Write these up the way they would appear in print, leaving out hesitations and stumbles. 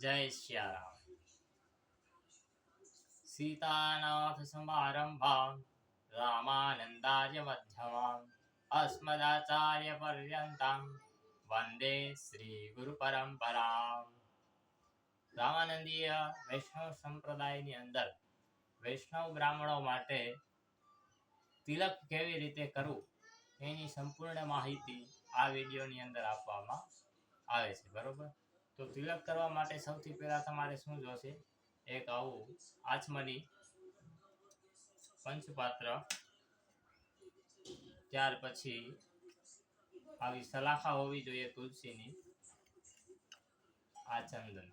जय श्याराम। सीतानाथ समारंभां रामानंदार्य मध्यमाम् अस्मदाचार्य पर्यन्तां वंदे श्री गुरु परंपराम्। રામાનંદીય વૈષ્ણવ સંપ્રદાયની અંદર વૈષ્ણવ બ્રાહ્મણો માટે તિલક કેવી રીતે કરવું એની સંપૂર્ણ માહિતી આ વિડીયોની અંદર આપવામાં આવે છે, બરોબર? તો તિલક કરવા માટે સૌથી પહેલા તમારે શું જોશે? એક આવું આચમની પંચપાત્ર, ત્યાર પછી આવી સલાખા હોવી જોઈએ તુલસીની, આ ચંદન,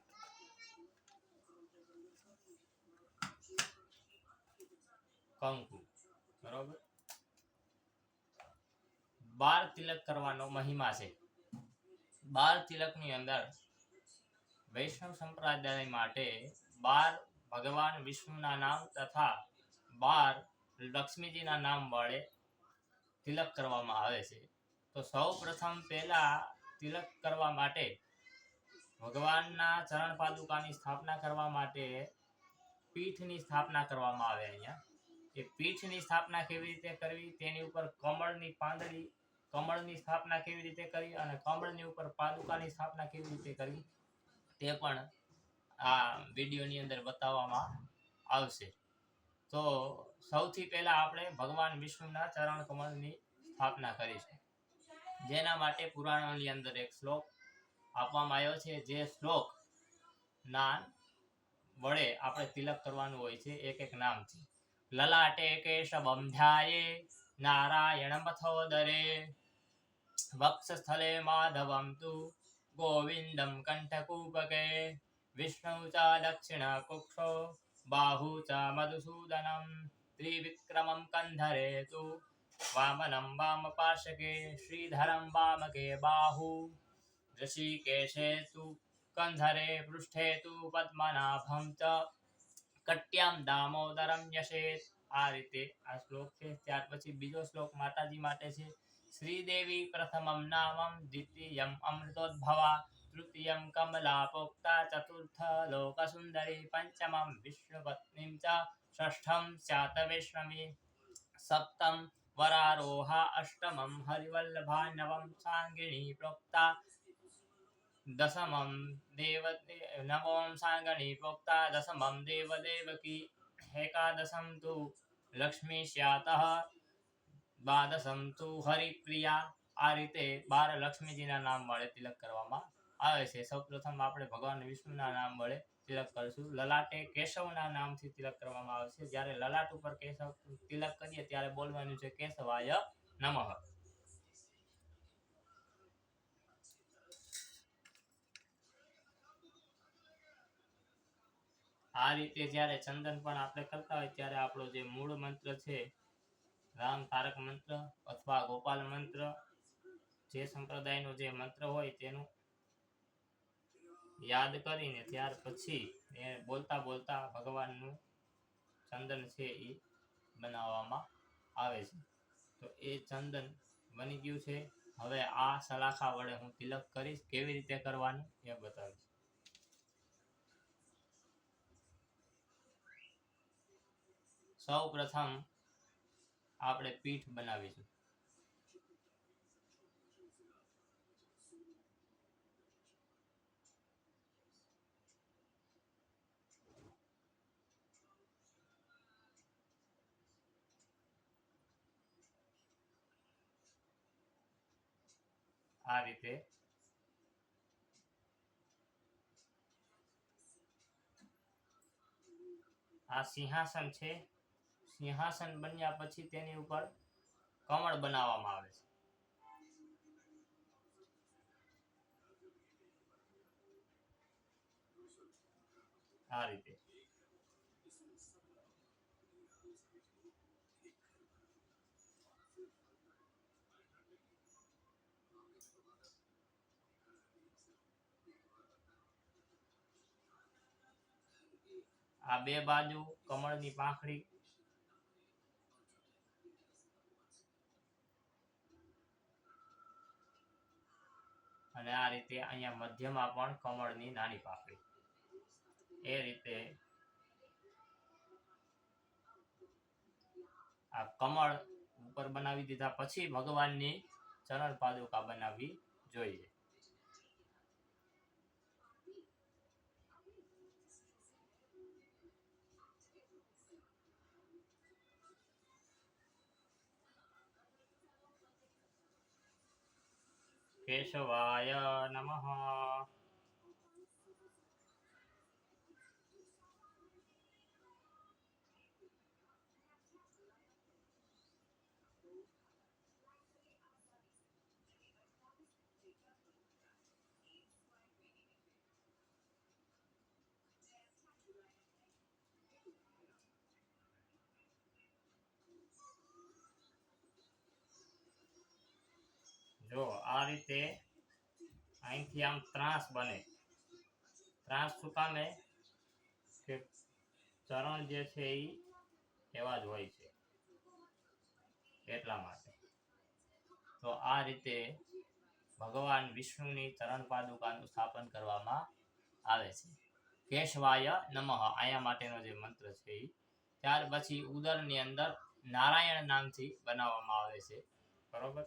કંકુ, બરોબર? 12 તિલક કરવાનો મહિમા છે. 12 તિલકની અંદર વૈષ્ણવ સંપ્રદાય માટે 12 ભગવાન વિષ્ણુના નામ તથા 12 લક્ષ્મીજીના નામ વડે તિલક કરવામાં આવે છે. તો સૌ પ્રથમ પહેલા તિલક કરવા માટે ભગવાનના ચરણ પાદુકાની સ્થાપના કરવા માટે પીઠની સ્થાપના કરવામાં આવે. અહીંયા એ પીઠની સ્થાપના કેવી રીતે કરવી, તેની ઉપર કમળની પાંદડી, કમળની સ્થાપના કેવી રીતે કરવી અને કમળની ઉપર પાદુકાની સ્થાપના કેવી રીતે કરવી તે પણ આ વિડીયોની અંદર બતાવવામાં આવશે. તો સૌથી પહેલા આપણે ભગવાન વિષ્ણુના ચરણ કમળની સ્થાપના કરીશું, જેના માટે પુરાણોની અંદર એક શ્લોક આપવામાં આવ્યો છે. જે શ્લોક ના વડે આપણે તિલક કરવાનું હોય છે, એક એક નામથી. લલાટે કેશવમ ધ્યાયે નારાયણમ અથોદરે વક્ષસ્થલે માધવમ તુ ગોવિંદમ કંઠકૂપકે વિષ્ણુ ચ દક્ષિણ કુક્ષો બાહુ ચ મધુસૂદનમ ત્રિવિક્રમમ કંધરે તુ વામનમ વામપાર્શ્વકે શ્રીધરમ વામકે બાહુ ઋષિકેશે તુ કંધરે પૃષ્ઠે તુ પદ્મનાભમ ચ કટ્યામ દામોદરમ યશેત. આ રીતે આ શ્લોક છે. ત્યાર પછી બીજો શ્લોક માતાજી માટે છે. શ્રીદેવી પ્રથમમ નામમ દ્વિતીયમ અમૃતોદ્ભવા તૃતીયમ કમલા પોક્તા ચતુર્થ લોકસુંદરી પંચમમ વિષ્ણુપત્નીમ ચ ષષ્ઠમ સ્યાત વૈષ્ણવી સપ્તમ વરારોહા અષ્ટમમ હરિવલ્લભા નવમ સાંગિણી પ્રોક્તા દશમમ નવમ સાંગણી પ્રોક્તા દશમમ દેવદેવકી એકાદશમ તુ લક્ષ્મી સ્યાતઃ દ્વાદશમ તુ હરિપ્રિયા. આ રીતે 12 લક્ષ્મીજીના નામ વડે તિલક કરવામાં આવે છે. સૌપ્રથમ આપણે ભગવાન વિષ્ણુના નામ વડે તિલક કરીશું. લલાટે કેશવના નામથી તિલક કરવામાં આવે છે. જ્યારે લલાટ ઉપર કેશવ તિલક કરીએ ત્યારે બોલવાનું છે કેશવાય નમઃ. આ રીતે જ્યારે ચંદન પણ આપણે કરતા હોય ત્યારે આપણો જે મૂળ મંત્ર છે, રામ તારક મંત્ર અથવા ગોપાલ મંત્ર, જે સંપ્રદાયનો જે મંત્ર હોય તેનું યાદ કરીને ત્યાર પછી એ બોલતા બોલતા ભગવાનનું ચંદન છે એ બનાવવામાં આવે છે. તો એ ચંદન બની ગયું છે. હવે આ સલાખા વડે હું તિલક કરીશ. કેવી રીતે કરવાનું એ બતાવીશ. સૌ પ્રથમ આપણે પીઠ બનાવીશું. આ રીતે આ સિંહાસન છે. સિંહાસન બન્યા પછી તેની ઉપર કમળ બનાવવામાં આવે છે. આ રીતે આ બે બાજુ કમળની પાંખડી અને આ રીતે અહીંયા મધ્યમાં પણ કમળની નાની પાંખડી. એ રીતે આ કમળ ઉપર બનાવી દીધા પછી ભગવાનની ચરણ પાદુકા બનાવવી જોઈએ. કેશવાય નમઃ. જો આ રીતે અહીંથી આમ ત્રાસ બને. ત્રાસ શું કામે કે ચરણ જે છે એ એવા જ હોય છે એટલા માટે. તો આ રીતે ભગવાન વિષ્ણુની ચરણ પાદુકાનું સ્થાપન કરવામાં આવે છે. કેશવાય નમઃ આયા માટેનો જે મંત્ર છે એ. ત્યાર પછી ઉદરની અંદર નારાયણ નામથી બનાવવામાં આવે છે. બરોબર.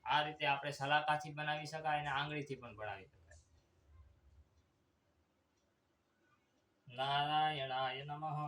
આ રીતે આપણે સલાકાથી બનાવી શકાય અને આંગળીથી પણ બનાવી શકાય. નારાયણાય નમઃ.